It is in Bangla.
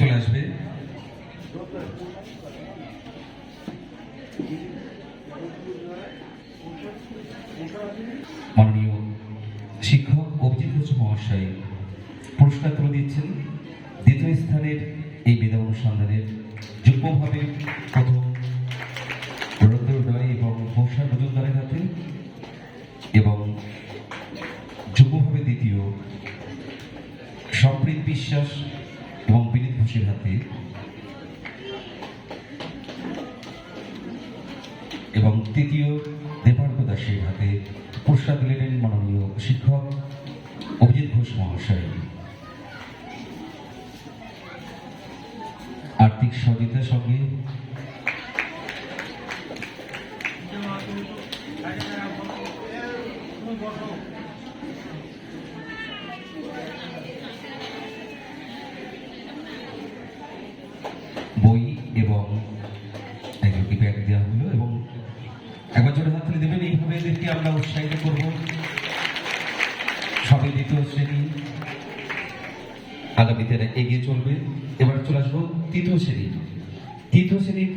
চলে আসবে। মাননীয় শিক্ষক অভিজিৎ ঘোষ মহাশয় পুরস্কার তুলে দিচ্ছেন। দ্বিতীয় স্থানের এই মেধা অনুসন্ধানের যুগ্মভাবে প্রথম রবীন্দ্র রায় এবং কৌশল মজুমদারের হাতে এবং যুগ্মভাবে দ্বিতীয় সম্প্রীত বিশ্বাস এবং বিনীত ঘোষের হাতে এবং তৃতীয় দেবার্ঘ দাসের হাতে পুরস্কার দিলেন মাননীয় শিক্ষক অভিজিৎ ঘোষ মহাশয়। আর্থিক সহযোগিতার সঙ্গে বই এবং একটি ব্যাগ দেওয়া হলো এবং একবার জোরে হাত তুলে দেবেন। এইভাবে এদেরকে আমরা উৎসাহিত করব। সবে দ্বিতীয় শ্রেণী আগামীতে এগিয়ে চলবে। এবার চলে আসবো তৃতীয় শ্রেণী। তৃতীয় শ্রেণীর